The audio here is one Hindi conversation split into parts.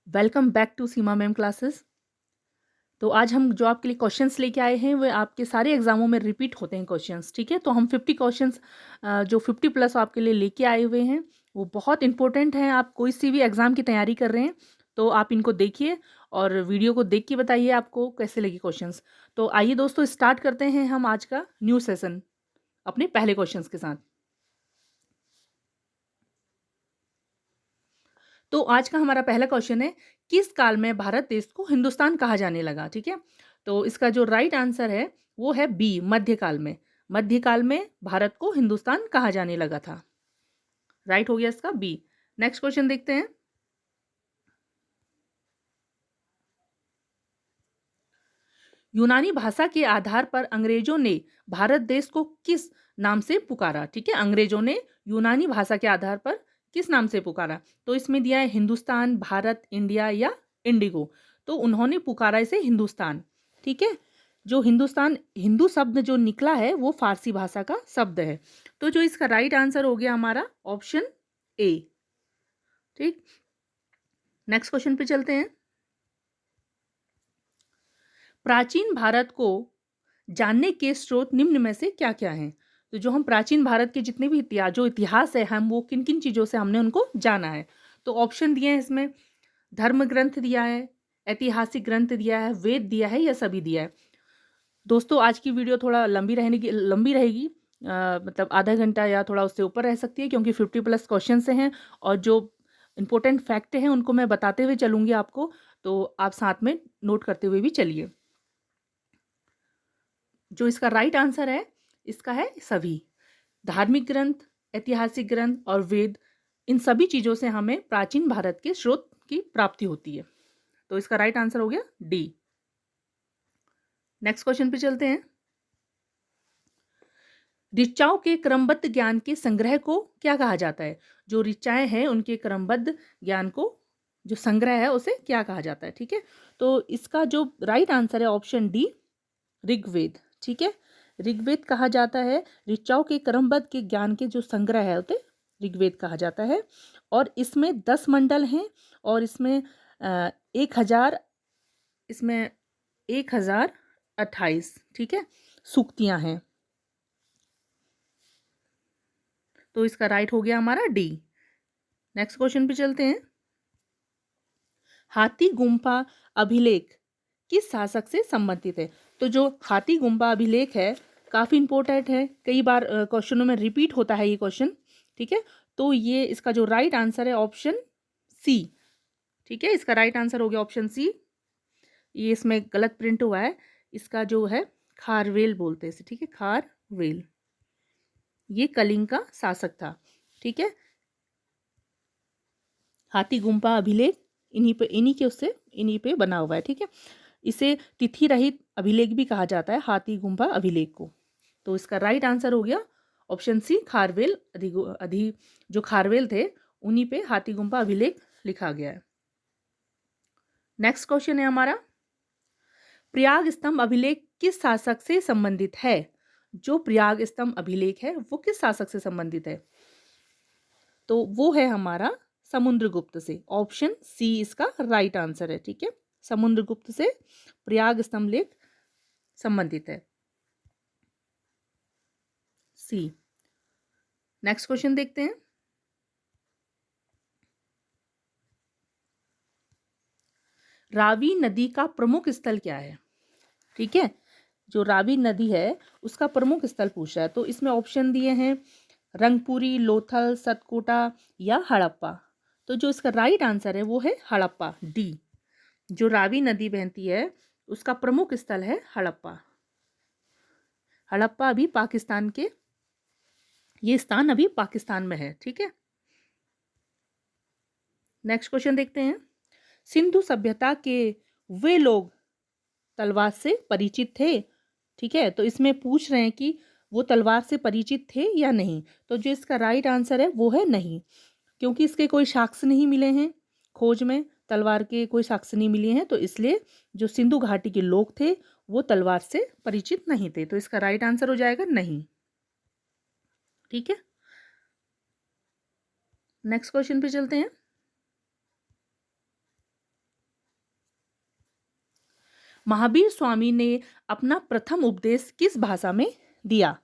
Welcome back to Seema ma'am classes. तो आज हम जो आपके लिए क्वेश्चंस लेके आए हैं वो आपके सारे एग्जामों में रिपीट होते हैं क्वेश्चंस, ठीक है। तो हम 50 क्वेश्चंस जो 50 प्लस आपके लिए लेके आए हुए हैं वो बहुत इंपॉर्टेंट हैं। आप कोई सी भी एग्ज़ाम की तैयारी कर रहे हैं तो आप इनको देखिए और वीडियो को देख के बताइए आपको कैसे लगी क्वेश्चंस। तो आइए दोस्तों, स्टार्ट करते हैं हम आज का न्यू सेशन अपने पहले क्वेश्चंस के साथ। तो आज का हमारा पहला क्वेश्चन है, किस काल में भारत देश को हिंदुस्तान कहा जाने लगा, ठीक है। तो इसका जो राइट आंसर है वो है बी, मध्यकाल में। मध्यकाल में भारत को हिंदुस्तान कहा जाने लगा था। राइट हो गया इसका बी। नेक्स्ट क्वेश्चन देखते हैं। यूनानी भाषा के आधार पर अंग्रेजों ने भारत देश को किस नाम से पुकारा, ठीक है। अंग्रेजों ने यूनानी भाषा के आधार पर किस नाम से पुकारा? तो इसमें दिया है हिंदुस्तान, भारत, इंडिया या इंडिगो। तो उन्होंने पुकारा इसे हिंदुस्तान, ठीक है। जो हिंदुस्तान, हिंदू शब्द जो निकला है वो फारसी भाषा का शब्द है। तो जो इसका राइट आंसर हो गया हमारा ऑप्शन ए, ठीक। नेक्स्ट क्वेश्चन पे चलते हैं। प्राचीन भारत को जानने के स्रोत निम्न में से क्या क्या हैं? तो जो हम प्राचीन भारत के जितने भी इतिहास है, हम वो किन किन चीज़ों से हमने उनको जाना है? तो ऑप्शन दिए हैं इसमें, धर्म ग्रंथ दिया है, ऐतिहासिक ग्रंथ दिया है, वेद दिया है या सभी दिया है। दोस्तों आज की वीडियो थोड़ा लंबी रहेगी, मतलब आधा घंटा या थोड़ा उससे ऊपर रह सकती है, क्योंकि 50 प्लस क्वेश्चन से हैं और जो इंपॉर्टेंट फैक्ट हैं उनको मैं बताते हुए चलूँगी आपको, तो आप साथ में नोट करते हुए भी चलिए। जो इसका राइट आंसर है इसका है सभी। धार्मिक ग्रंथ, ऐतिहासिक ग्रंथ और वेद, इन सभी चीज़ों से हमें प्राचीन भारत के स्रोत की प्राप्ति होती है। तो इसका राइट आंसर हो गया डी। नेक्स्ट क्वेश्चन पे चलते हैं। ऋचाओं के क्रमबद्ध ज्ञान के संग्रह को क्या कहा जाता है? जो ऋचाएं हैं उनके क्रमबद्ध ज्ञान को, जो संग्रह है उसे क्या कहा जाता है, ठीक है। तो इसका जो राइट आंसर है ऑप्शन डी, ऋग्वेद, ठीक है। ऋग्वेद कहा जाता है, ऋचाओं के क्रमबद्ध के ज्ञान के जो संग्रह है उसे ऋग्वेद कहा जाता है। और इसमें 10 मंडल हैं और इसमें 1000, इसमें 1028, ठीक है, सूक्तियां हैं। तो इसका राइट हो गया हमारा डी। नेक्स्ट क्वेश्चन पे चलते हैं। हाथी गुम्फा अभिलेख किस शासक से संबंधित है? तो जो हाथी गुम्फा अभिलेख है काफ़ी इंपॉर्टेंट है, कई बार क्वेश्चनों में रिपीट होता है ये क्वेश्चन, ठीक है। तो ये इसका जो राइट आंसर है ऑप्शन सी, ठीक है। इसका राइट आंसर हो गया ऑप्शन सी। ये इसमें गलत प्रिंट हुआ है, इसका जो है खारवेल बोलते हैं इसे, ठीक है, खारवेल। ये कलिंग का शासक था, ठीक है। हाथी गुम्फा अभिलेख इन्हीं पे बना हुआ है, ठीक है। इसे तिथि रहित अभिलेख भी कहा जाता है, हाथी गुम्फा अभिलेख को। तो इसका राइट आंसर हो गया ऑप्शन सी, खारवेल। अधि जो खारवेल थे उन्हीं पे हाथी गुम्फा अभिलेख लिखा गया है। नेक्स्ट क्वेश्चन है हमारा, प्रयाग स्तंभ अभिलेख किस शासक से संबंधित है? जो प्रयाग स्तंभ अभिलेख है वो किस शासक से संबंधित है? तो वो है हमारा समुद्रगुप्त से। ऑप्शन सी इसका राइट आंसर है, ठीक है। समुद्रगुप्त से प्रयाग स्तंभ लेख संबंधित है, सी। नेक्स्ट क्वेश्चन देखते हैं। रावी नदी का प्रमुख स्थल क्या है, ठीक है। जो रावी नदी है उसका प्रमुख स्थल पूछा है, तो इसमें ऑप्शन दिए हैं रंगपुरी, लोथल, सतकोटा या हड़प्पा। तो जो इसका राइट आंसर है वो है हड़प्पा, डी। जो रावी नदी बहती है उसका प्रमुख स्थल है हड़प्पा। हड़प्पा अभी पाकिस्तान के, ये स्थान अभी पाकिस्तान में है, ठीक है। नेक्स्ट क्वेश्चन देखते हैं। सिंधु सभ्यता के वे लोग तलवार से परिचित थे, ठीक है। तो इसमें पूछ रहे हैं कि वो तलवार से परिचित थे या नहीं। तो जो इसका राइट आंसर है वो है नहीं, क्योंकि इसके कोई साक्ष्य नहीं मिले हैं, खोज में तलवार के कोई साक्ष्य नहीं मिले हैं, तो इसलिए जो सिंधु घाटी के लोग थे वो तलवार से परिचित नहीं थे। तो इसका राइट आंसर हो जाएगा नहीं, ठीक है। नेक्स्ट क्वेश्चन पे चलते हैं। महावीर स्वामी ने अपना प्रथम उपदेश किस भाषा में दिया?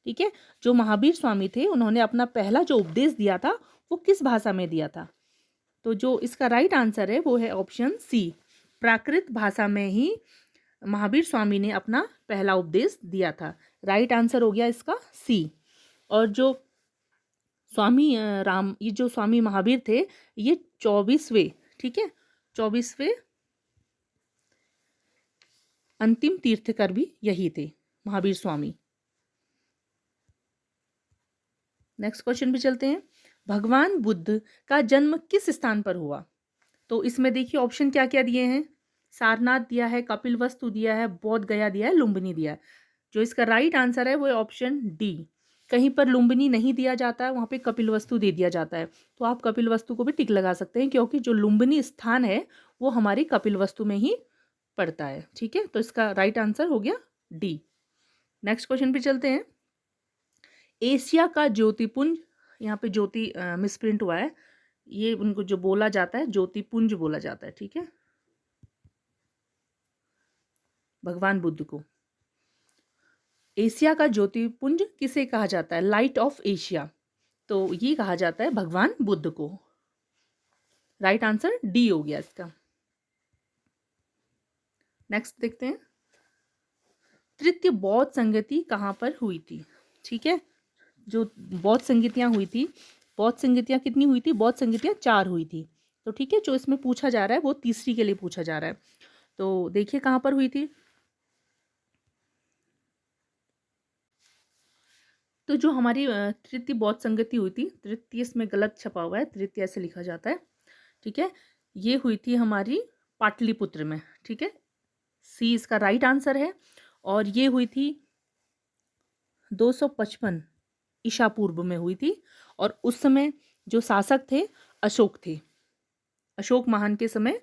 ठीक है, जो महावीर स्वामी थे उन्होंने अपना पहला जो उपदेश दिया था वो किस भाषा में दिया था? तो जो इसका राइट आंसर है वो है ऑप्शन सी, प्राकृत भाषा में ही महावीर स्वामी ने अपना पहला उपदेश दिया था। राइट आंसर हो गया इसका सी। और जो ये जो स्वामी महावीर थे ये 24वें, ठीक है, 24वें अंतिम तीर्थकर भी यही थे, महावीर स्वामी। नेक्स्ट क्वेश्चन पे चलते हैं। भगवान बुद्ध का जन्म किस स्थान पर हुआ? तो इसमें देखिए ऑप्शन क्या क्या दिए हैं। सारनाथ दिया है, कपिलवस्तु दिया है, बोध गया दिया है, लुम्बिनी दिया है। जो इसका राइट आंसर है वो है ऑप्शन डी। कहीं पर लुम्बिनी नहीं दिया जाता है, वहाँ पे कपिलवस्तु दे दिया जाता है। तो आप कपिलवस्तु को भी टिक लगा सकते हैं क्योंकि जो लुम्बिनी स्थान है वो हमारी कपिलवस्तु में ही पड़ता है। ठीक है, तो इसका राइट आंसर हो गया डी। नेक्स्ट क्वेश्चन पे चलते हैं। एशिया का ज्योतिपुंज, यहाँ पे ज्योति मिसप्रिंट हुआ है, ये उनको जो बोला जाता है ज्योतिपुंज बोला जाता है। ठीक है, भगवान बुद्ध को एशिया का ज्योतिपुंज किसे कहा जाता है? Light of Asia. तो ये कहा जाता है भगवान बुद्ध को। राइट आंसर डी हो गया इसका। नेक्स्ट देखते हैं। तृतीय बौद्ध संगति कहाँ पर हुई थी? ठीक है, जो बौद्ध संगतियाँ हुई थी, बौद्ध संगतियाँ कितनी हुई थी? बौद्ध संगतियाँ 4 हुई थी। तो ठीक है, जो इसमें पूछा जा रहा है वो तीसरी के लिए पूछा जा रहा है। तो देखिए कहाँ पर हुई थी। तो जो हमारी तृतीय बौद्ध संगति हुई थी, तृतीय इसमें गलत छपा हुआ है, तृतीय ऐसे लिखा जाता है। ठीक है, ये हुई थी हमारी पाटलिपुत्र में। ठीक है, सी इसका राइट आंसर है। और ये हुई थी 255 ईसा पूर्व में हुई थी। और उस समय जो शासक थे अशोक थे। अशोक महान के समय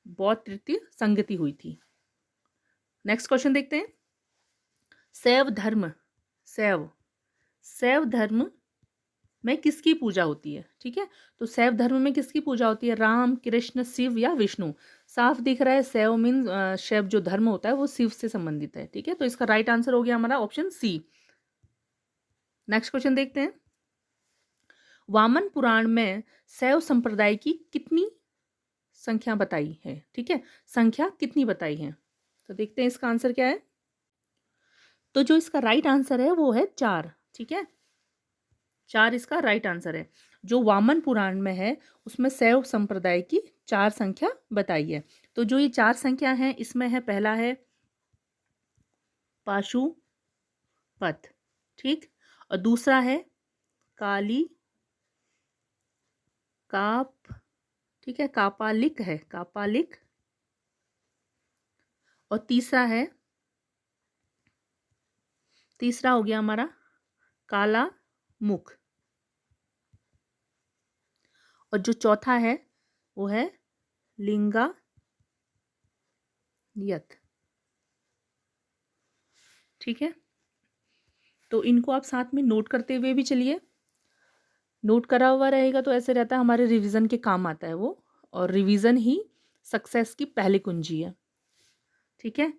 बौद्ध तृतीय संगति हुई थी। नेक्स्ट क्वेश्चन देखते हैं। शैव धर्म, शैव धर्म में किसकी पूजा होती है? ठीक है, तो शैव धर्म में किसकी पूजा होती है? राम, कृष्ण, शिव या विष्णु? साफ दिख रहा है शैव मीन शैव जो धर्म होता है वो शिव से संबंधित है। ठीक है, तो इसका राइट आंसर हो गया हमारा ऑप्शन सी। नेक्स्ट क्वेश्चन देखते हैं। वामन पुराण में शैव संप्रदाय की कितनी संख्या बताई है? ठीक है, संख्या कितनी बताई है? तो देखते हैं इसका आंसर क्या है। तो जो इसका राइट आंसर है वो है 4। ठीक है, 4 इसका राइट आंसर है। जो वामन पुराण में है उसमें शैव संप्रदाय की 4 संख्या बताई है। तो जो ये 4 संख्या हैं इसमें है, पहला है पाशुपत, ठीक, और दूसरा है काली काप, ठीक है, कापालिक है, कापालिक, और तीसरा हो गया हमारा काला मुख, और जो चौथा है वो है लिंगायत। ठीक है, तो इनको आप साथ में नोट करते हुए भी चलिए। नोट करा हुआ रहेगा तो ऐसे रहता है हमारे रिवीजन के काम आता है वो, और रिवीजन ही सक्सेस की पहली कुंजी है। ठीक है,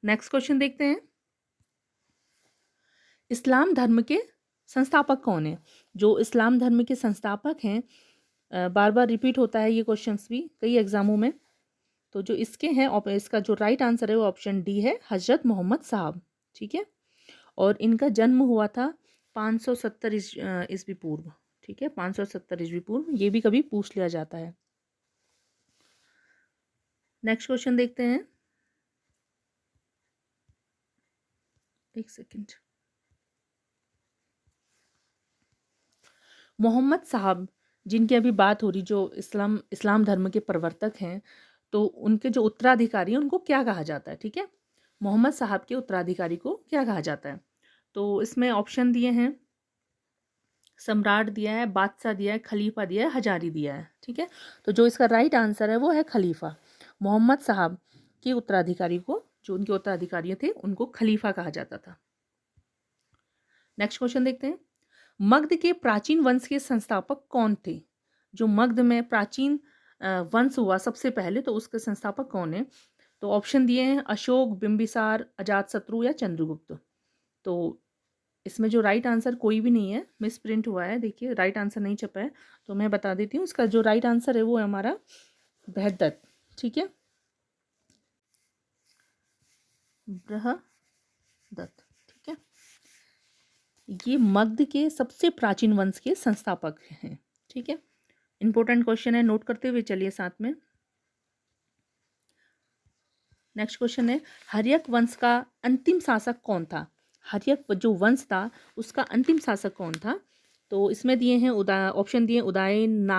नेक्स्ट क्वेश्चन देखते हैं। इस्लाम धर्म के संस्थापक कौन है? जो इस्लाम धर्म के संस्थापक हैं, बार बार रिपीट होता है ये क्वेश्चंस भी कई एग्जामों में। तो जो इसके हैं, इसका जो राइट आंसर है वो ऑप्शन डी है, हजरत मोहम्मद साहब। ठीक है, और इनका जन्म हुआ था 570 ईस्वी पूर्व। ठीक है, 570 ईस्वी पूर्व, ये भी कभी पूछ लिया जाता है। नेक्स्ट क्वेश्चन देखते हैं। एक सेकंड। मोहम्मद साहब जिनकी अभी बात हो रही, जो इस्लाम धर्म के प्रवर्तक हैं, तो उनके जो उत्तराधिकारी हैं उनको क्या कहा जाता है? ठीक है, मोहम्मद साहब के उत्तराधिकारी को क्या कहा जाता है? तो इसमें ऑप्शन दिए हैं, सम्राट दिया है, बादशाह दिया है, खलीफा दिया है, हजारी दिया है। ठीक है, तो जो इसका राइट आंसर है वो है खलीफा। मोहम्मद साहब के उत्तराधिकारी को, जो उनके उत्तराधिकारी थे, उनको खलीफा कहा जाता था। नेक्स्ट क्वेश्चन देखते हैं। मगध के प्राचीन वंश के संस्थापक कौन थे? जो मगध में प्राचीन वंश हुआ सबसे पहले, तो उसके संस्थापक कौन है? तो ऑप्शन दिए हैं अशोक, बिंबिसार, अजातशत्रु या चंद्रगुप्त। तो इसमें जो राइट आंसर कोई भी नहीं है, मिस प्रिंट हुआ है, देखिए राइट आंसर नहीं छपा है। तो मैं बता देती हूँ, इसका जो राइट आंसर है वो है हमारा बृहदत्त। ठीक है, बृहदत्त। ठीक है, ये मगध के सबसे प्राचीन वंश के संस्थापक हैं। ठीक है, इंपॉर्टेंट क्वेश्चन है, नोट करते हुए चलिए साथ में। नेक्स्ट क्वेश्चन है, हर्यक वंश का अंतिम शासक कौन था? हर्यक जो वंश था उसका अंतिम शासक कौन था? तो इसमें दिए हैं ऑप्शन दिए उदयन,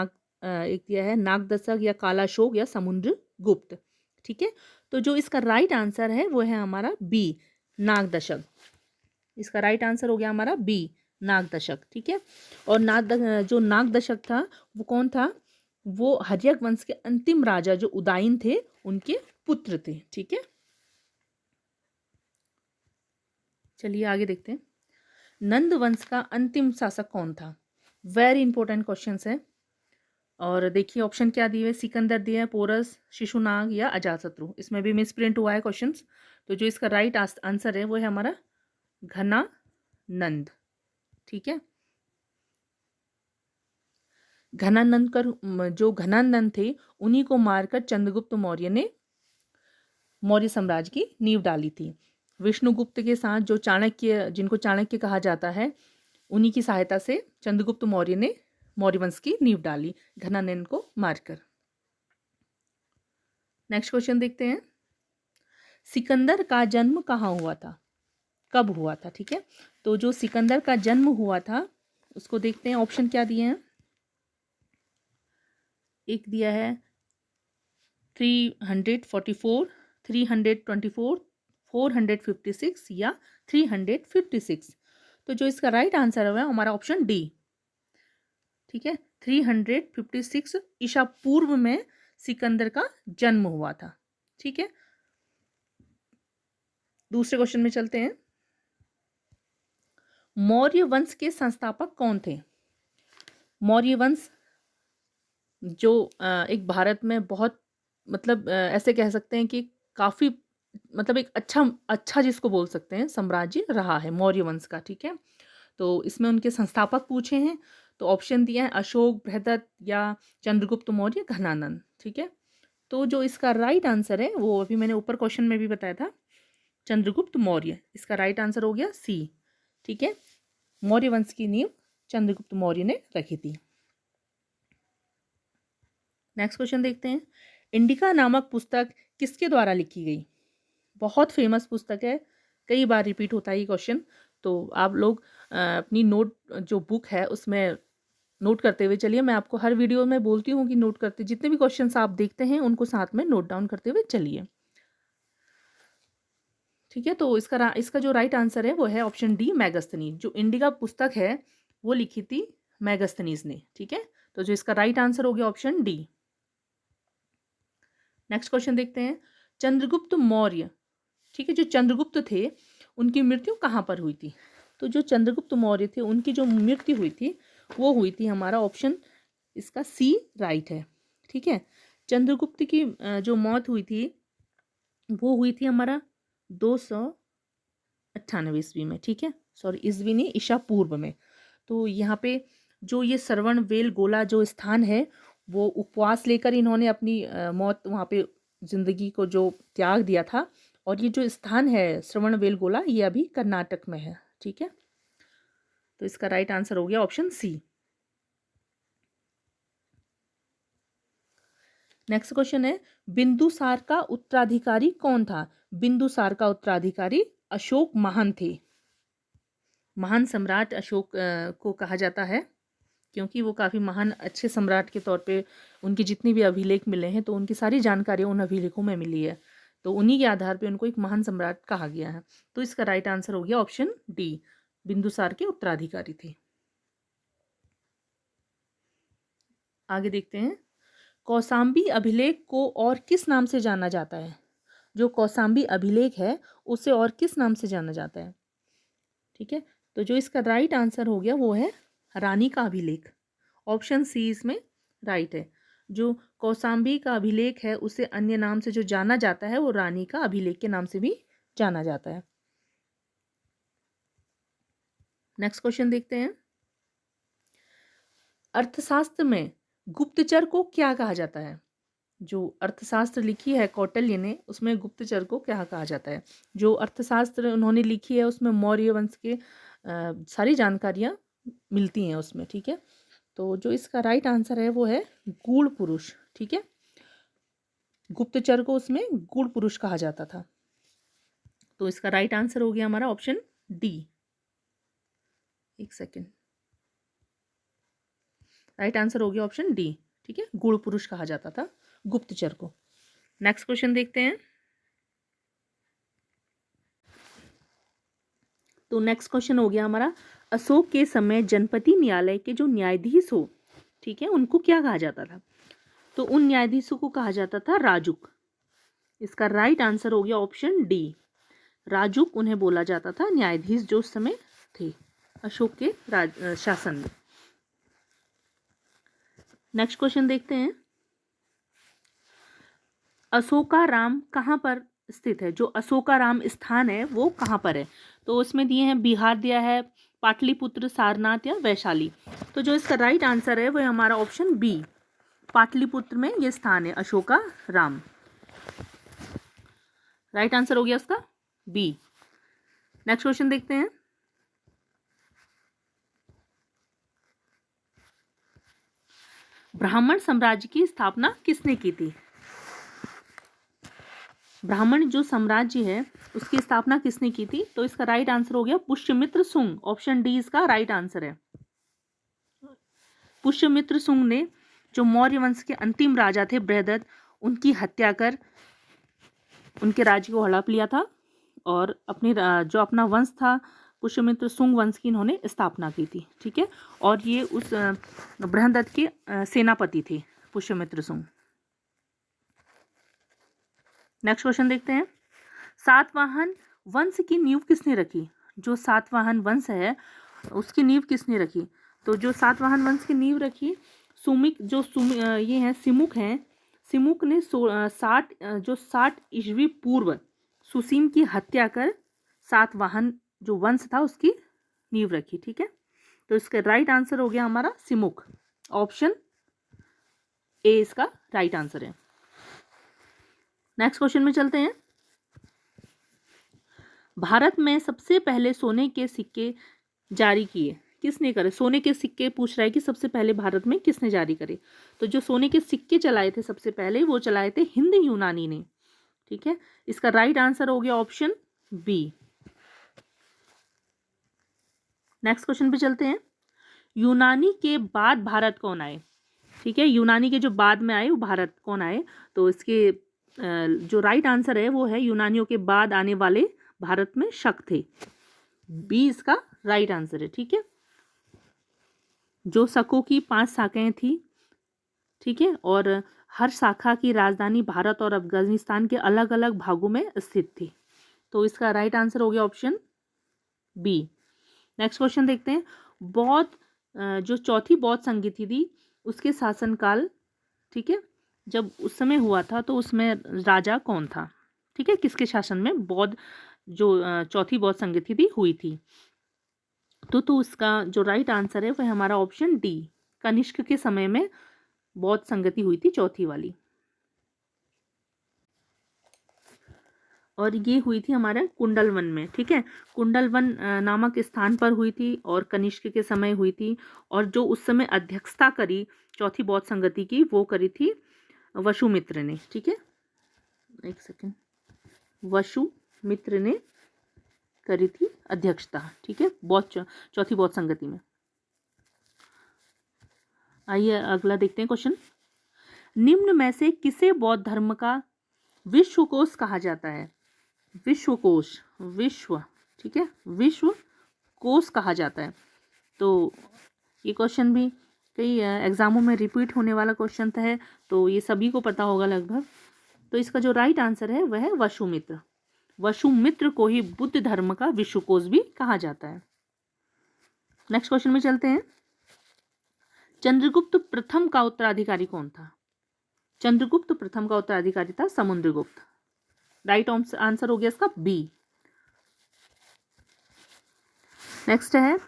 एक दिया है नागदशक या कालाशोक या समुद्रगुप्त। ठीक है, तो जो इसका राइट आंसर है वो है हमारा बी, नागदशक। इसका राइट आंसर हो गया हमारा बी, नागदशक। ठीक है, और जो नागदशक था वो कौन था? वो हर्यक वंश के अंतिम राजा जो उदयन थे उनके पुत्र थे। ठीक है, चलिए आगे देखते हैं। नंद वंश का अंतिम शासक कौन था? वेरी इंपॉर्टेंट क्वेश्चंस है। और देखिए ऑप्शन क्या दिए हुए, सिकंदर दिए हैं, पोरस, शिशुनाग या अजातशत्रु। इसमें भी मिस प्रिंट हुआ है क्वेश्चंस। तो जो इसका राइट आंसर है वो है हमारा घनानंद। ठीक है, घनानंद कर जो घनानंद थे उन्हीं को मारकर चंद्रगुप्त मौर्य ने मौर्य साम्राज्य की नींव डाली थी। विष्णुगुप्त के साथ जो चाणक्य, जिनको चाणक्य कहा जाता है, उन्हीं की सहायता से चंद्रगुप्त मौर्य ने मौर्य वंश की नींव डाली घनानंद को मारकर। नेक्स्ट क्वेश्चन देखते हैं, सिकंदर का जन्म कहाँ हुआ था? कब हुआ था? ठीक है, तो जो सिकंदर का जन्म हुआ था उसको देखते हैं। ऑप्शन क्या दिए हैं, एक दिया है 344, 324, 456 या 356। तो जो इसका राइट आंसर है हमारा ऑप्शन डी। ठीक है, 356 ईसा पूर्व में सिकंदर का जन्म हुआ था। ठीक है, दूसरे क्वेश्चन में चलते हैं। मौर्य वंश के संस्थापक कौन थे? मौर्य वंश जो एक भारत में बहुत, मतलब ऐसे कह सकते हैं कि काफ़ी, मतलब एक अच्छा अच्छा जिसको बोल सकते हैं साम्राज्य रहा है मौर्य वंश का। ठीक है, तो इसमें उनके संस्थापक पूछे हैं। तो ऑप्शन दिया है अशोक, बृहदत्त या चंद्रगुप्त मौर्य, घनानंद। ठीक है, तो जो इसका राइट आंसर है वो अभी मैंने ऊपर क्वेश्चन में भी बताया था, चंद्रगुप्त मौर्य। इसका राइट आंसर हो गया सी। ठीक है, मौर्य वंश की नींव चंद्रगुप्त मौर्य ने रखी थी। नेक्स्ट क्वेश्चन देखते हैं, इंडिका नामक पुस्तक किसके द्वारा लिखी गई? बहुत फेमस पुस्तक है, कई बार रिपीट होता है ये क्वेश्चन। तो आप लोग अपनी नोट जो बुक है उसमें नोट करते हुए चलिए। मैं आपको हर वीडियो में बोलती हूँ कि नोट करते, जितने भी क्वेश्चंस आप देखते हैं उनको साथ में नोट डाउन करते हुए चलिए। ठीक है, तो इसका जो राइट आंसर है वो है ऑप्शन डी, मैगस्थनीज। जो इंडिका पुस्तक है वो लिखी थी मैगस्थनीज ने। ठीक है, तो जो इसका राइट आंसर हो गया ऑप्शन डी। नेक्स्ट क्वेश्चन देखते हैं, चंद्रगुप्त मौर्य, ठीक है, जो चंद्रगुप्त थे उनकी मृत्यु कहाँ पर हुई थी? तो जो चंद्रगुप्त मौर्य थे उनकी जो मृत्यु हुई थी वो हुई थी हमारा ऑप्शन इसका सी राइट है। ठीक है, चंद्रगुप्त की जो मौत हुई थी वो हुई थी हमारा 298 ईस्वी में। ठीक है, सॉरी ईस्वी नहीं, ईसा पूर्व में। तो यहाँ पे जो ये श्रवण वेल गोला जो स्थान है वो उपवास लेकर इन्होंने अपनी मौत वहाँ पे जिंदगी को जो त्याग दिया था। और ये जो स्थान है श्रवण वेल गोला ये अभी कर्नाटक में है। ठीक है, तो इसका राइट आंसर हो गया ऑप्शन सी। नेक्स्ट क्वेश्चन है, बिंदुसार का उत्तराधिकारी कौन था? बिंदुसार का उत्तराधिकारी अशोक महान थे। महान सम्राट अशोक को कहा जाता है क्योंकि वो काफ़ी महान अच्छे सम्राट के तौर पे उनके जितने भी अभिलेख मिले हैं तो उनकी सारी जानकारी उन अभिलेखों में मिली है। तो उन्हीं के आधार पे उनको एक महान सम्राट कहा गया है। तो इसका राइट आंसर हो गया ऑप्शन डी, बिंदुसार के उत्तराधिकारी थे। आगे देखते हैं, कौशाम्बी अभिलेख को और किस नाम से जाना जाता है? जो कौशाम्बी अभिलेख है उसे और किस नाम से जाना जाता है? ठीक है, तो जो इसका राइट आंसर हो गया वो है रानी का अभिलेख। ऑप्शन सी इसमें राइट है। जो कौशाम्बी का अभिलेख है उसे अन्य नाम से जो जाना जाता है वो रानी का अभिलेख के नाम से भी जाना जाता है। नेक्स्ट क्वेश्चन देखते हैं। अर्थशास्त्र में गुप्तचर को क्या कहा जाता है? जो अर्थशास्त्र लिखी है कौटिल्य ने, उसमें गुप्तचर को क्या कहा जाता है? जो अर्थशास्त्र उन्होंने लिखी है उसमें मौर्य वंश के सारी जानकारियाँ मिलती हैं उसमें, ठीक है। तो जो इसका राइट आंसर है वो है गूढ़ पुरुष, ठीक है। गुप्तचर को उसमें गूढ़ पुरुष कहा जाता था। तो इसका राइट आंसर हो गया हमारा ऑप्शन डी। एक सेकेंड, राइट आंसर हो गया ऑप्शन डी, ठीक है। गूढ़ पुरुष कहा जाता था गुप्तचर को। नेक्स्ट क्वेश्चन देखते हैं। तो नेक्स्ट क्वेश्चन हो गया हमारा, अशोक के समय जनपति न्यायालय के जो न्यायाधीश हो, ठीक है, उनको क्या कहा जाता था? तो उन न्यायाधीशों को कहा जाता था राजुक। इसका राइट आंसर हो गया ऑप्शन डी, राजुक उन्हें बोला जाता था, न्यायाधीश जो उस समय थे अशोक के शासन में। नेक्स्ट क्वेश्चन देखते हैं। अशोकाराम कहाँ पर स्थित है? जो अशोकाराम स्थान है वो कहाँ पर है? तो उसमें दिए हैं बिहार दिया है, पाटलिपुत्र, सारनाथ या वैशाली। तो जो इसका राइट आंसर है वो है हमारा ऑप्शन बी, पाटलिपुत्र में ये स्थान है अशोकाराम। राइट आंसर हो गया उसका बी। नेक्स्ट क्वेश्चन देखते हैं। ब्राह्मण साम्राज्य की स्थापना किसने की थी? ब्राह्मण जो साम्राज्य है उसकी स्थापना किसने की थी? तो इसका राइट आंसर हो गया पुष्यमित्र शुंग। ऑप्शन डी इसका राइट आंसर है। पुष्यमित्र शुंग ने जो मौर्य वंश के अंतिम राजा थे बृहदत्त, उनकी हत्या कर उनके राज्य को हड़प लिया था और जो अपना वंश था पुष्यमित्र शुंग वंश की इन्होंने स्थापना की थी, ठीक है। और ये उस बृहदत्त के सेनापति थे पुष्यमित्र शुंग। नेक्स्ट क्वेश्चन देखते हैं। सातवाहन वंश की नींव किसने रखी? जो सातवाहन वंश है उसकी नींव किसने रखी? तो जो सातवाहन वंश की नींव रखी ये हैं सिमुक हैं। सिमुक ने 60 ईस्वी पूर्व सुसीम की हत्या कर सातवाहन जो वंश था उसकी नींव रखी, ठीक है। तो इसका राइट आंसर हो गया हमारा सिमुक। ऑप्शन ए इसका राइट आंसर है। नेक्स्ट क्वेश्चन में चलते हैं। भारत में सबसे पहले सोने के सिक्के जारी किए किसने करे? सोने के सिक्के पूछ रहा है कि सबसे पहले भारत में किसने जारी करे। तो जो सोने के सिक्के चलाए थे सबसे पहले वो चलाए थे हिंद यूनानी ने, ठीक है। इसका राइट आंसर हो गया ऑप्शन बी। नेक्स्ट क्वेश्चन पे चलते हैं। यूनानी के बाद भारत कौन आए? ठीक है, यूनानी के जो बाद में आए वो भारत कौन आए? तो इसके जो राइट आंसर है वो है यूनानियों के बाद आने वाले भारत में शक थे। बी इसका राइट आंसर है, ठीक है। जो शकों की 5 शाखाएं थी, ठीक है, और हर शाखा की राजधानी भारत और अफगानिस्तान के अलग अलग भागों में स्थित थी। तो इसका राइट आंसर हो गया ऑप्शन बी। नेक्स्ट क्वेश्चन देखते हैं। जो चौथी बौद्ध संगति थी उसके शासनकाल, ठीक है, जब उस समय हुआ था तो उसमें राजा कौन था? ठीक है, किसके शासन में बौद्ध जो चौथी बौद्ध संगति थी हुई थी? तो उसका जो राइट आंसर है वह हमारा ऑप्शन डी, कनिष्क के समय में बौद्ध संगति हुई थी चौथी वाली। और ये हुई थी हमारे कुंडलवन में, ठीक है। कुंडलवन नामक स्थान पर हुई थी और कनिष्क के समय हुई थी। और जो उस समय अध्यक्षता करी चौथी बौद्ध संगति की वो करी थी वसुमित्र ने, ठीक है। एक सेकेंड, वसुमित्र ने करी थी अध्यक्षता, ठीक है, चौथी बौद्ध संगति में। आइए अगला देखते हैं क्वेश्चन। निम्न में से किसे बौद्ध धर्म का विश्वकोश कहा जाता है? विश्वकोश, ठीक है, विश्व कोश कहा जाता है। तो ये क्वेश्चन भी कई एग्जामों में रिपीट होने वाला क्वेश्चन है, तो ये सभी को पता होगा लगभग। तो इसका जो राइट आंसर है वह है वसुमित्र। वसुमित्र को ही बुद्ध धर्म का विश्वकोश भी कहा जाता है। नेक्स्ट क्वेश्चन में चलते हैं। चंद्रगुप्त प्रथम का उत्तराधिकारी कौन था? चंद्रगुप्त प्रथम का उत्तराधिकारी था समुद्रगुप्त। राइट आंसर हो गया इसका बी। नेक्स्ट है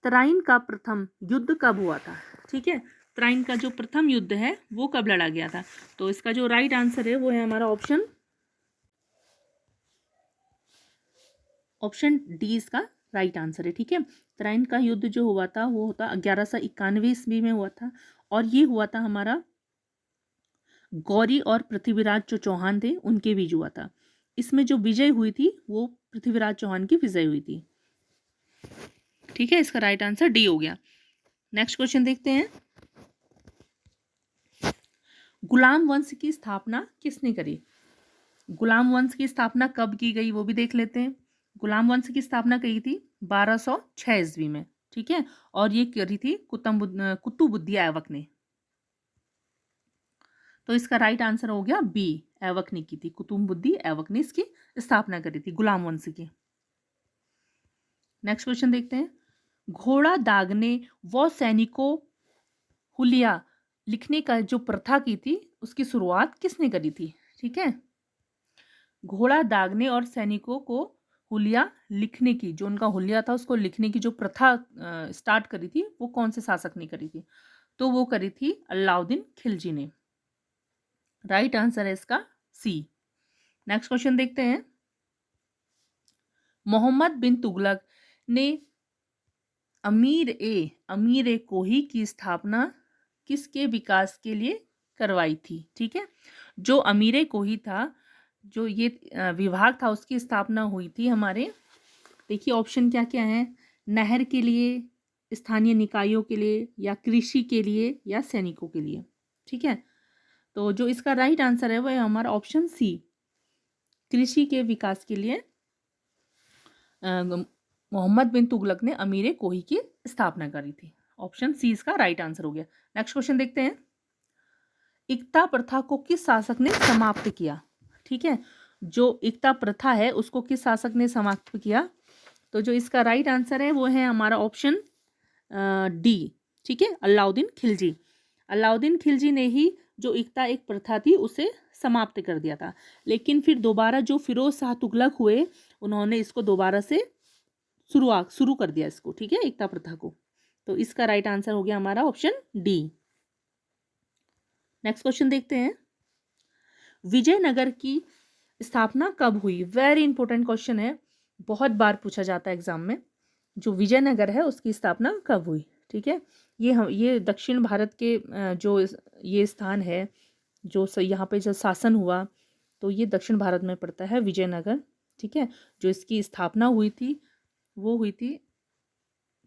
तराइन का प्रथम युद्ध कब हुआ था। ठीक है, तराइन का जो प्रथम युद्ध है वो कब लड़ा गया था। तो इसका जो राइट आंसर है वो है हमारा ऑप्शन डी इसका राइट आंसर है। ठीक है, तराइन का युद्ध जो हुआ था वो होता 1191 ईस्वी में हुआ था, और ये हुआ था हमारा गौरी और पृथ्वीराज जो चौहान थे उनके बीच हुआ था। इसमें जो विजय हुई थी वो पृथ्वीराज चौहान की विजय हुई थी। ठीक है, इसका राइट आंसर डी हो गया। नेक्स्ट क्वेश्चन देखते हैं, गुलाम वंश की स्थापना किसने करी। गुलाम वंश की स्थापना कब की गई वो भी देख लेते हैं। गुलाम वंश की स्थापना की थी 1206 ईस्वी में। ठीक है, और ये करी थी कुतुबुद्दीन ऐबक ने। तो इसका राइट आंसर हो गया बी, ऐबक ने की थी। कुतुबुद्दीन ऐबक ने इसकी स्थापना करी थी गुलाम वंश की। नेक्स्ट क्वेश्चन देखते हैं, घोड़ा दागने व सैनिकों हुलिया लिखने का जो प्रथा की थी उसकी शुरुआत किसने करी थी। ठीक है, घोड़ा दागने और सैनिकों को हुलिया लिखने की, जो उनका हुलिया था उसको लिखने की जो प्रथा स्टार्ट करी थी वो कौन से शासक ने करी थी। तो वो करी थी अलाउद्दीन खिलजी ने। राइट आंसर है इसका सी। नेक्स्ट क्वेश्चन देखते हैं, मोहम्मद बिन तुगलक ने अमीर ए कोही की स्थापना किसके विकास के लिए करवाई थी। ठीक है, जो अमीर कोही था, जो ये विभाग था उसकी स्थापना हुई थी हमारे, देखिए ऑप्शन क्या क्या है, नहर के लिए, स्थानीय निकायों के लिए, या कृषि के लिए, या सैनिकों के लिए। ठीक है, तो जो इसका राइट आंसर है वो है हमारा ऑप्शन सी, कृषि के विकास के लिए मोहम्मद बिन तुगलक ने अमीर कोही की स्थापना करी थी। ऑप्शन सी इसका राइट आंसर हो गया। नेक्स्ट क्वेश्चन देखते हैं, इक्ता प्रथा को किस शासक ने समाप्त किया। ठीक है, जो इक्ता प्रथा है उसको किस शासक ने समाप्त किया। तो जो इसका राइट आंसर है वो है हमारा ऑप्शन डी। ठीक है, अलाउद्दीन खिलजी। अलाउद्दीन खिलजी ने ही जो इक्ता एक प्रथा थी उसे समाप्त कर दिया था, लेकिन फिर दोबारा जो फिरोज शाह तुगलक हुए उन्होंने इसको दोबारा से शुरू कर दिया इसको। ठीक है, इक्ता प्रथा को। तो इसका राइट आंसर हो गया हमारा ऑप्शन डी। नेक्स्ट क्वेश्चन देखते हैं, विजयनगर की स्थापना कब हुई। वेरी इंपॉर्टेंट क्वेश्चन है, बहुत बार पूछा जाता है एग्जाम में। जो विजयनगर है उसकी स्थापना कब हुई। ठीक है, ये दक्षिण भारत के जो ये स्थान है, जो यहाँ पे जो शासन हुआ तो ये दक्षिण भारत में पड़ता है विजयनगर। ठीक है, जो इसकी स्थापना हुई थी वो हुई थी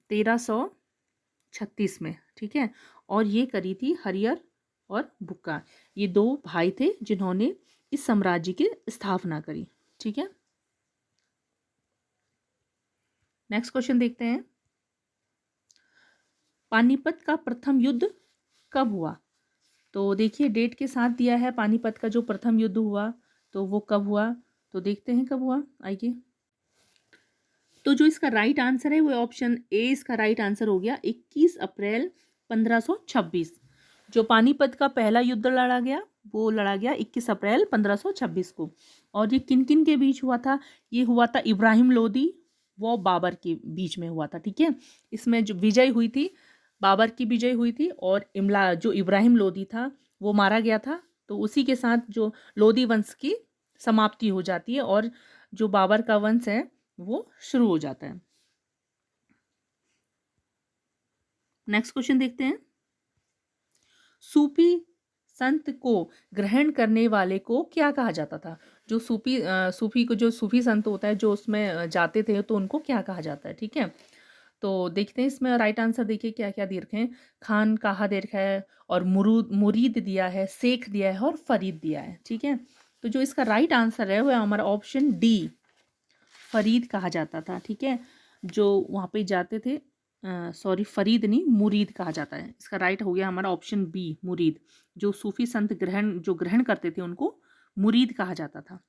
1336 में। ठीक है, और ये करी थी हरियर और बुक्का, ये दो भाई थे जिन्होंने इस साम्राज्य की स्थापना करी। ठीक है, नेक्स्ट क्वेश्चन देखते हैं, पानीपत का प्रथम युद्ध कब हुआ। तो देखिए डेट के साथ दिया है, पानीपत का जो प्रथम युद्ध हुआ तो वो कब हुआ, तो देखते हैं कब हुआ। आइए, तो जो इसका राइट आंसर है वो ऑप्शन ए इसका राइट आंसर हो गया, 21 अप्रैल 1526। जो पानीपत का पहला युद्ध लड़ा गया वो लड़ा गया 21 अप्रैल 1526 को। और ये किन किन के बीच हुआ था, ये हुआ था इब्राहिम लोदी व बाबर के बीच में हुआ था। ठीक है, इसमें जो विजय हुई थी बाबर की विजय हुई थी, और इमला जो इब्राहिम लोदी था वो मारा गया था। तो उसी के साथ जो लोदी वंश की समाप्ति हो जाती है और जो बाबर का वंश है वो शुरू हो जाता है। नेक्स्ट क्वेश्चन देखते हैं, सूफी संत को ग्रहण करने वाले को क्या कहा जाता था। जो सूफी को जो सूफी संत होता है जो उसमें जाते थे तो उनको क्या कहा जाता है। ठीक है, तो देखते हैं इसमें राइट आंसर देखिए क्या क्या दे रखे हैं, खान कहा दे रखा है, और मुरीद दिया है, शेख दिया है, और फरीद दिया है। ठीक है, तो जो इसका राइट आंसर है वो हमारा ऑप्शन डी, फरीद कहा जाता था। ठीक है, जो वहाँ पे जाते थे, सॉरी फरीद नहीं, मुरीद कहा जाता है। इसका राइट हो गया हमारा ऑप्शन बी, मुरीद। जो सूफी संत ग्रहण करते थे उनको मुरीद कहा जाता था।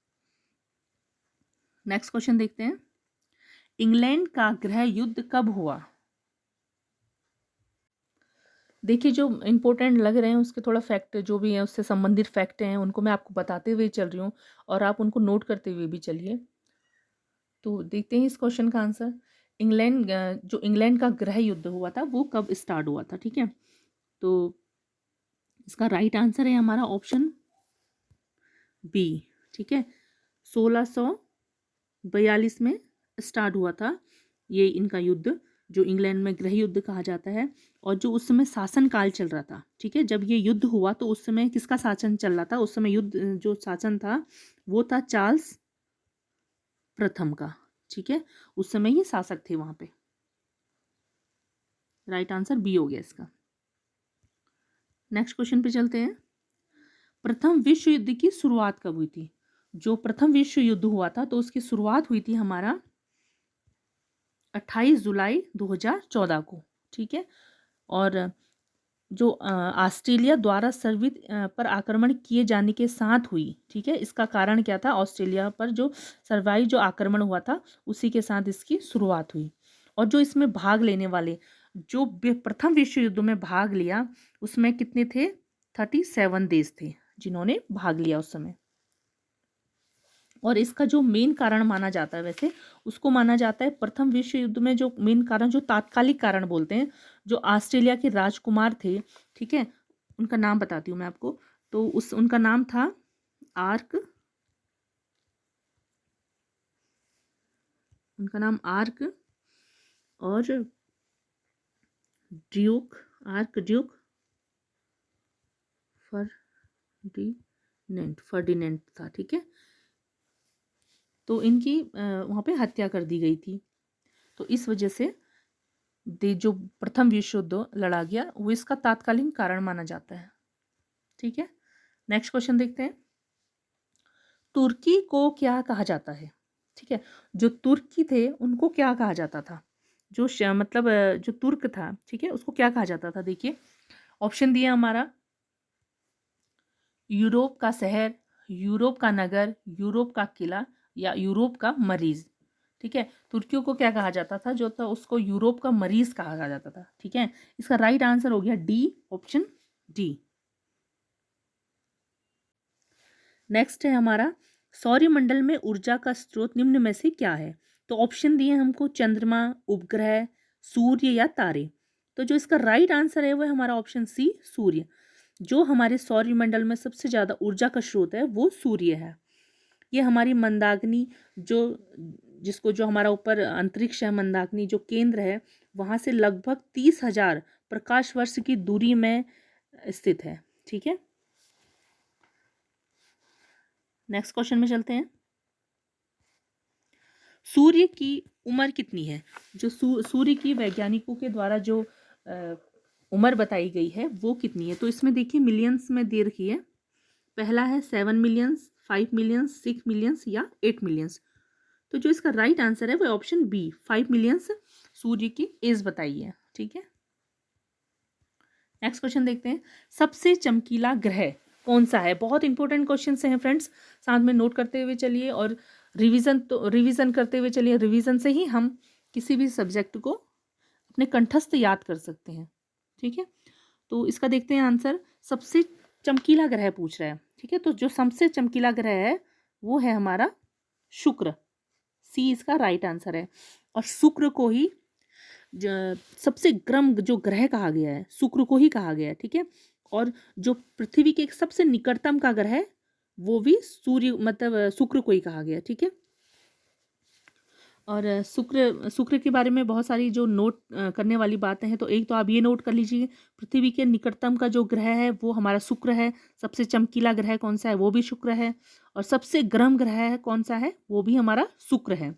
नेक्स्ट क्वेश्चन देखते हैं, इंग्लैंड का गृह युद्ध कब हुआ। देखिए जो इम्पोर्टेंट लग रहे हैं उसके थोड़ा फैक्ट जो भी हैं उससे संबंधित फैक्ट हैं उनको मैं आपको बताते हुए चल रही हूँ और आप उनको नोट करते हुए भी चलिए। तो देखते हैं इस क्वेश्चन का आंसर। जो इंग्लैंड का गृह युद्ध हुआ था वो कब स्टार्ट हुआ था, ठीक है। तो इसका राइट आंसर है हमारा ऑप्शन बी, ठीक है। 1642 में स्टार्ट हुआ था ये इनका युद्ध, जो इंग्लैंड में गृह युद्ध कहा जाता है। और जो उस समय शासन काल चल रहा था, ठीक है, जब ये युद्ध हुआ तो उस समय किसका शासन चल रहा था? उस समय युद्ध जो शासन था वो था चार्ल्स प्रथम का, ठीक है। उस समय ये शासक थे वहां पे। राइट आंसर बी हो गया इसका। नेक्स्ट क्वेश्चन पे चलते हैं। प्रथम विश्व युद्ध की शुरुआत कब हुई थी? जो प्रथम विश्व युद्ध हुआ था तो उसकी शुरुआत हुई थी हमारा 28 जुलाई 2014 को, ठीक है। और जो ऑस्ट्रेलिया द्वारा सर्वित पर आक्रमण किए जाने के साथ हुई, ठीक है। इसका कारण क्या था? ऑस्ट्रेलिया पर जो सर्वाइव जो आक्रमण हुआ था उसी के साथ इसकी शुरुआत हुई। और जो इसमें भाग लेने वाले जो प्रथम विश्व युद्ध में भाग लिया उसमें कितने थे? 37 देश थे जिन्होंने भाग लिया उस समय। और इसका जो मेन कारण माना जाता है, वैसे उसको माना जाता है प्रथम विश्व युद्ध में जो मेन कारण, जो तात्कालिक कारण बोलते हैं, जो ऑस्ट्रेलिया के राजकुमार थे, ठीक है, उनका नाम बताती हूँ मैं आपको। तो उनका नाम था आर्क, उनका नाम आर्क और ड्यूक, आर्क ड्यूक फर्डिनेंट था, ठीक है। तो इनकी वहाँ पे हत्या कर दी गई थी। तो इस वजह से जो प्रथम विश्व युद्ध लड़ा गया वो इसका तात्कालिक कारण माना जाता है, ठीक है। नेक्स्ट क्वेश्चन देखते हैं। तुर्की को क्या कहा जाता है? ठीक है, जो तुर्की थे उनको क्या कहा जाता था? मतलब जो तुर्क था, ठीक है, उसको क्या कहा जाता था? देखिए ऑप्शन दिया हमारा, यूरोप का शहर, यूरोप का नगर, यूरोप का किला या यूरोप का मरीज, ठीक है। तुर्कियों को क्या कहा जाता था? जो था उसको यूरोप का मरीज कहा जाता था, ठीक है। इसका राइट आंसर हो गया डी, ऑप्शन डी। नेक्स्ट है हमारा, सौरमंडल में ऊर्जा का स्रोत निम्न में से क्या है? तो ऑप्शन दिए हमको, चंद्रमा, उपग्रह, सूर्य या तारे। तो जो इसका राइट आंसर है वो है हमारा ऑप्शन सी, सूर्य। जो हमारे सौरमंडल में सबसे ज़्यादा ऊर्जा का स्रोत है वो सूर्य है। ये हमारी मंदाकिनी जो जिसको जो हमारा ऊपर अंतरिक्ष है, मंदाकिनी जो केंद्र है, वहाँ से लगभग 30,000 प्रकाश वर्ष की दूरी में स्थित है, ठीक है। नेक्स्ट क्वेश्चन में चलते हैं। सूर्य की उम्र कितनी है? जो सूर्य की वैज्ञानिकों के द्वारा जो उम्र बताई गई है वो कितनी है? तो इसमें देखिए मिलियंस में दे रखी है। पहला है 7 मिलियंस, 5 मिलियंस, 6 मिलियंस या 8 मिलियंस। तो जो इसका राइट आंसर है वो ऑप्शन बी, 5 मिलियंस सूर्य की एज बताई है, ठीक है। नेक्स्ट क्वेश्चन देखते हैं। सबसे चमकीला ग्रह कौन सा है? बहुत इंपॉर्टेंट क्वेश्चन हैं फ्रेंड्स, साथ में नोट करते हुए चलिए और रिवीजन करते हुए चलिए। रिवीजन से ही हम किसी भी सब्जेक्ट को अपने कंठस्थ याद कर सकते हैं, ठीक है। तो इसका देखते हैं आंसर। सबसे चमकीला ग्रह पूछ रहा है, ठीक है। तो जो सबसे चमकीला ग्रह है वो है हमारा शुक्र, सी इसका राइट आंसर है। और शुक्र को ही सबसे गर्म जो ग्रह कहा गया है, शुक्र को ही कहा गया है, ठीक है। और जो पृथ्वी के सबसे निकटतम का ग्रह है वो भी सूर्य मतलब शुक्र को ही कहा गया, ठीक है। और शुक्र के बारे में बहुत सारी जो नोट करने वाली बातें हैं। तो एक तो आप ये नोट कर लीजिए, पृथ्वी के निकटतम का जो ग्रह है वो हमारा शुक्र है। सबसे चमकीला ग्रह कौन सा है? वो भी शुक्र है। और सबसे गर्म ग्रह है कौन सा है? वो भी हमारा शुक्र है।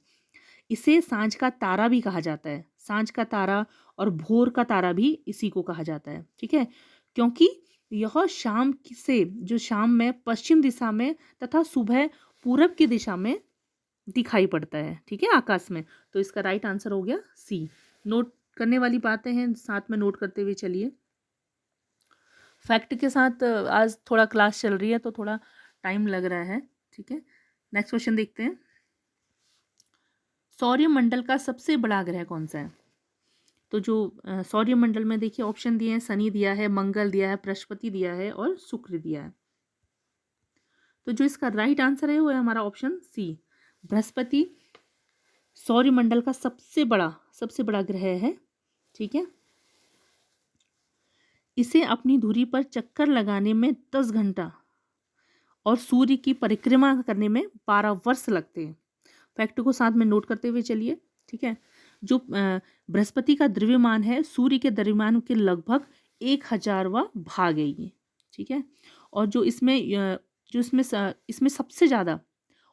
इसे सांझ का तारा भी कहा जाता है। सांझ का तारा और भोर का तारा भी इसी को कहा जाता है, ठीक है। क्योंकि यह शाम में पश्चिम दिशा में तथा सुबह पूरब की दिशा में दिखाई पड़ता है, ठीक है, आकाश में। तो इसका राइट आंसर हो गया सी। नोट करने वाली बातें हैं, साथ में नोट करते हुए चलिए। फैक्ट के साथ आज थोड़ा क्लास चल रही है तो थोड़ा टाइम लग रहा है, ठीक है। नेक्स्ट क्वेश्चन देखते हैं। सौरमंडल का सबसे बड़ा ग्रह कौन सा है? तो जो सौरमंडल में देखिए ऑप्शन दिए हैं, शनि दिया है, मंगल दिया है, बृहस्पति दिया है और शुक्र दिया है। तो जो इसका राइट आंसर है वो है हमारा ऑप्शन सी, बृहस्पति सौरमंडल का सबसे बड़ा ग्रह है। ठीक है, इसे अपनी धुरी पर चक्कर लगाने में 10 घंटा और सूर्य की परिक्रमा करने में 12 वर्ष लगते हैं। फैक्ट को साथ में नोट करते हुए चलिए। ठीक है, जो बृहस्पति का द्रव्यमान है सूर्य के द्रव्यमान के लगभग 1000वां भाग है ये। ठीक है, और जो इसमें सबसे ज़्यादा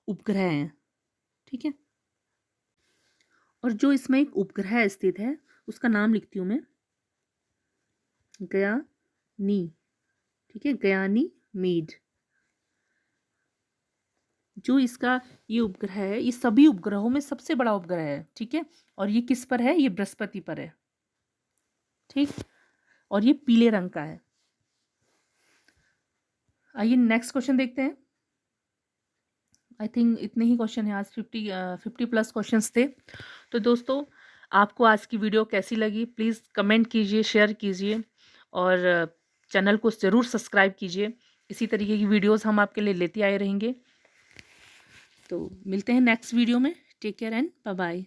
उपग्रह हैं। ठीक है, और जो इसमें एक उपग्रह स्थित है उसका नाम लिखती हूँ मैं, गयानी। ठीक है, गयानी मीड। जो इसका ये उपग्रह है, ये सभी उपग्रहों में सबसे बड़ा उपग्रह है। ठीक है, और ये किस पर है? ये बृहस्पति पर है। ठीक, और ये पीले रंग का है। आइए नेक्स्ट क्वेश्चन देखते हैं। आई थिंक इतने ही क्वेश्चन है आज, 50 प्लस क्वेश्चंस थे। तो दोस्तों, आपको आज की वीडियो कैसी लगी प्लीज़ कमेंट कीजिए, शेयर कीजिए और चैनल को ज़रूर सब्सक्राइब कीजिए। इसी तरीके की वीडियोस हम आपके लिए लेते आए रहेंगे। तो मिलते हैं नेक्स्ट वीडियो में। Take care and bye bye.